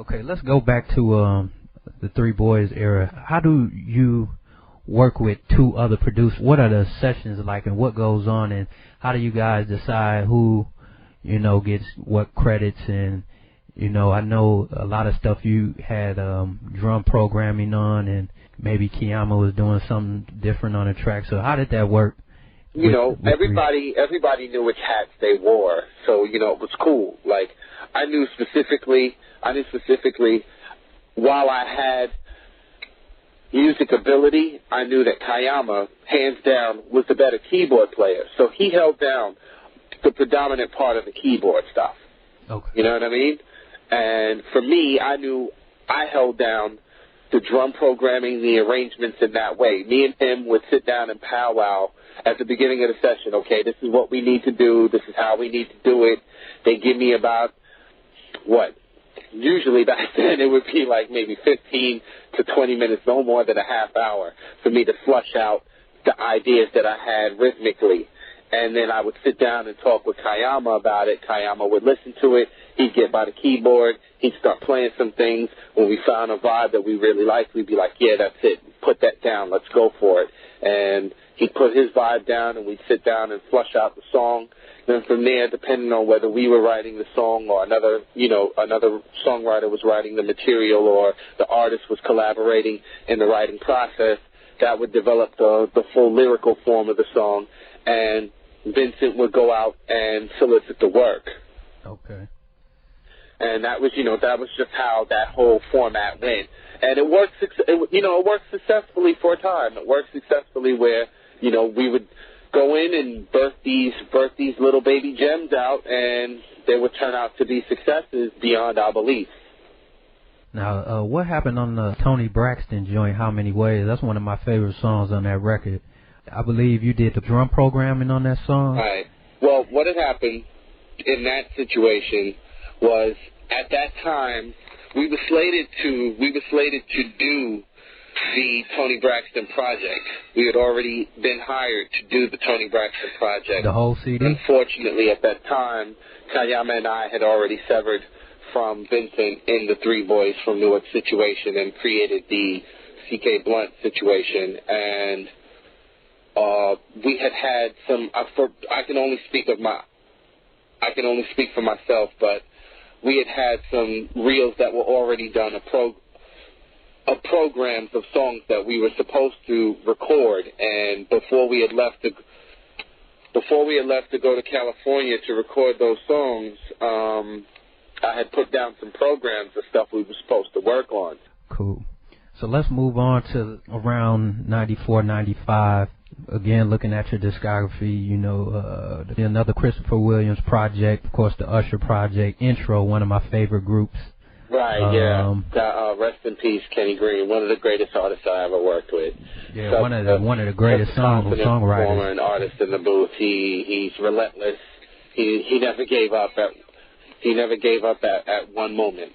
Okay, let's go back to the Three Boys era. How do you work with two other producers? What are the sessions like, and what goes on, and how do you guys decide who, gets what credits? And I know a lot of stuff you had drum programming on, and maybe Kiyama was doing something different on the track. So how did that work? Everybody knew which hats they wore, so it was cool. Like I knew specifically while I had music ability, I knew that Kiyama, hands down, was the better keyboard player. So he held down the predominant part of the keyboard stuff. Okay. You know what I mean? And for me, I knew I held down the drum programming, the arrangements in that way. Me and him would sit down and powwow at the beginning of the session. Okay, this is what we need to do. This is how we need to do it. They give me about, usually back then it would be like maybe 15 to 20 minutes, no more than a half hour, for me to flush out the ideas that I had rhythmically. And then I would sit down and talk with Kiyama about it. Kiyama would listen to it. He'd get by the keyboard. He'd start playing some things. When we found a vibe that we really liked, we'd be like, yeah, that's it. Put that down. Let's go for it. And he'd put his vibe down, and we'd sit down and flush out the song. Then from there, depending on whether we were writing the song or another songwriter was writing the material, or the artist was collaborating in the writing process, that would develop the full lyrical form of the song. And Vincent would go out and solicit the work. Okay. And that was just how that whole format went. And it worked successfully for a time. It worked successfully where, we would go in and birth these little baby gems out, and they would turn out to be successes beyond our belief. Now, what happened on the Tony Braxton joint, How Many Ways? That's one of my favorite songs on that record. I believe you did the drum programming on that song. All right. Well, what had happened in that situation was, at that time, we were slated to do the Tony Braxton project. We had already been hired to do the Tony Braxton project. The whole CD? Unfortunately, at that time, Kiyama and I had already severed from Vincent in the Three Boys from Newark situation and created the C.K. Blunt situation. And we had some. I can only speak for myself, but we had some reels that were already done, programs of songs that we were supposed to record. And before we had left to go to California to record those songs, I had put down some programs of stuff we were supposed to work on. Cool. So let's move on to around 94, 95. Again, looking at your discography, another Christopher Williams project, of course, the Usher project, Intro, one of my favorite groups. Right, yeah. Rest in peace, Kenny Green, one of the greatest artists I ever worked with. Yeah, one of the greatest songwriters. Performer and artist in the booth. He's relentless. He never gave up at one moment.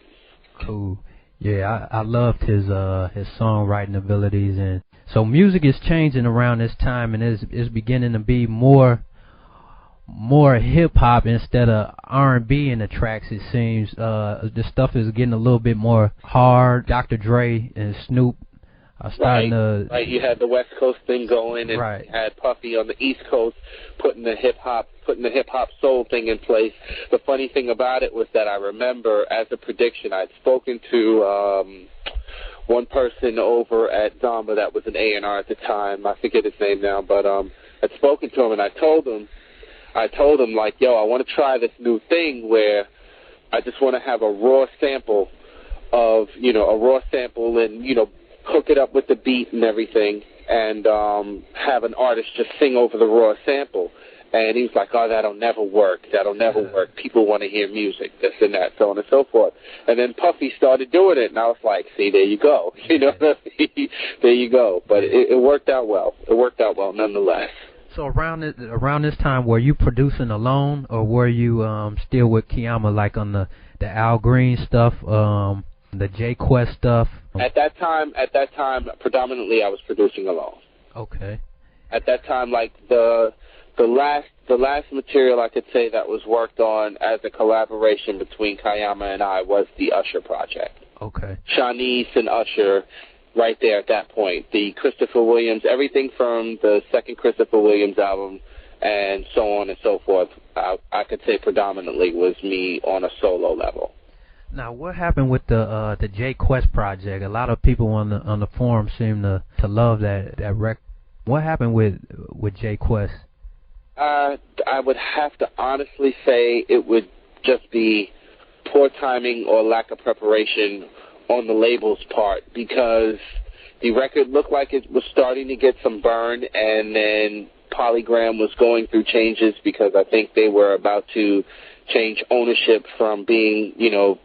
Cool. Yeah, I loved his songwriting abilities. And so music is changing around this time, and it's beginning to be more hip hop instead of R&B in the tracks. It seems the stuff is getting a little bit more hard. Dr. Dre and Snoop are starting to. Right, you had the West Coast thing going, and right. You had Puffy on the East Coast putting the hip hop soul thing in place. The funny thing about it was that I remember, as a prediction, I'd spoken to one person over at Zamba that was an A&R at the time. I forget his name now, but I'd spoken to him, and I told him like, yo, I want to try this new thing where I just want to have a raw sample and, hook it up with the beat and everything, and have an artist just sing over the raw sample. And he was like, oh, that'll never work. People want to hear music, this and that, so on and so forth. And then Puffy started doing it, and I was like, see, there you go. There you go. But it worked out well. It worked out well nonetheless. So around this time, were you producing alone, or were you still with Kiyama, like on the Al Green stuff, the J Quest stuff? At that time, predominantly I was producing alone. Okay. At that time, like the The last material I could say that was worked on as a collaboration between Kayama and I was the Usher project. Okay. Shanice and Usher, right there at that point. The Christopher Williams, everything from the second Christopher Williams album and so on and so forth, I could say predominantly was me on a solo level. Now, what happened with the J Quest project? A lot of people on the forum seem to love that record. What happened with J Quest? I would have to honestly say it would just be poor timing or lack of preparation on the label's part, because the record looked like it was starting to get some burn, and then Polygram was going through changes because I think they were about to change ownership from being,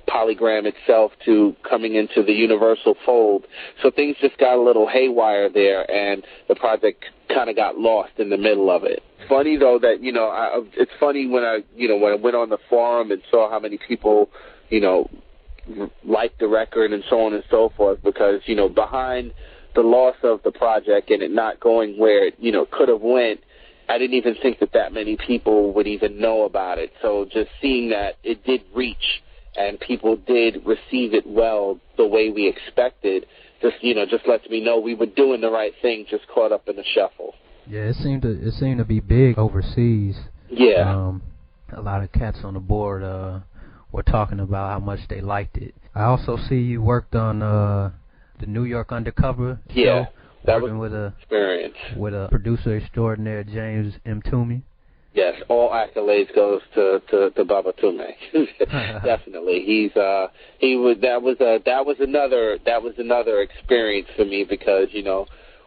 Polygram itself to coming into the Universal fold. So things just got a little haywire there, and the project kind of got lost in the middle of it. Funny though that it's funny when I went on the forum and saw how many people liked the record and so on and so forth, because behind the loss of the project and it not going where it could have went, I didn't even think that many people would even know about it. So just seeing that it did reach and people did receive it well the way we expected, just lets me know we were doing the right thing, just caught up in the shuffle. Yeah, it seemed to be big overseas. Yeah. A lot of cats on the board were talking about how much they liked it. I also see you worked on the New York Undercover show. Yeah, that was with an experience. With a producer extraordinaire, James M. Toomey. Yes, all accolades goes to Baba Toomey. Definitely, that was another experience for me, because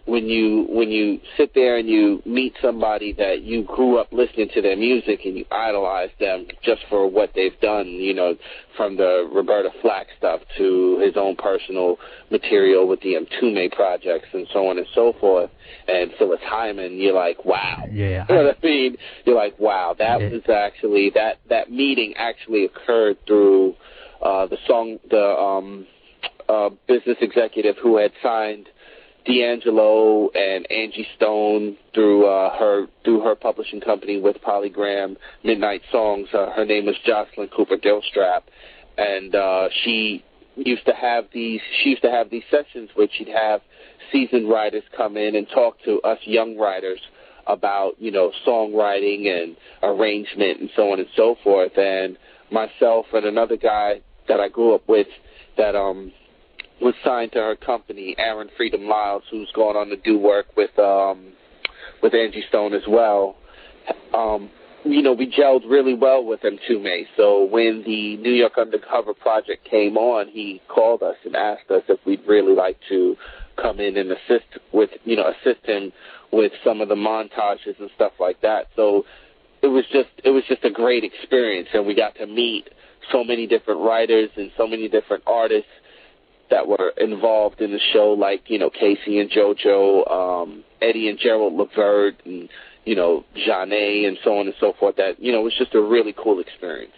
when you sit there and you meet somebody that you grew up listening to their music and you idolize them just for what they've done, from the Roberta Flack stuff to his own personal material with the Mtume projects and so on and so forth, and Phyllis Hyman, you're like, wow. Yeah. You know what I mean? You're like, wow, that was actually, that meeting actually occurred through the business executive who had signed D'Angelo and Angie Stone through her publishing company with Polygram, Midnight Songs. Her name is Jocelyn Cooper Dillstrap, and she used to have these sessions where she'd have seasoned writers come in and talk to us young writers about songwriting and arrangement and so on and so forth. And myself and another guy that I grew up with that was signed to her company, Aaron Freedom Lyles, who's going on to do work with Angie Stone as well. We gelled really well with Mtume. So when the New York Undercover project came on, he called us and asked us if we'd really like to come in and assist him with some of the montages and stuff like that. So it was just a great experience, and we got to meet so many different writers and so many different artists that were involved in the show, like, Casey and JoJo, Eddie and Gerald Levert, and, Jeanne, and so on and so forth. That, it was just a really cool experience.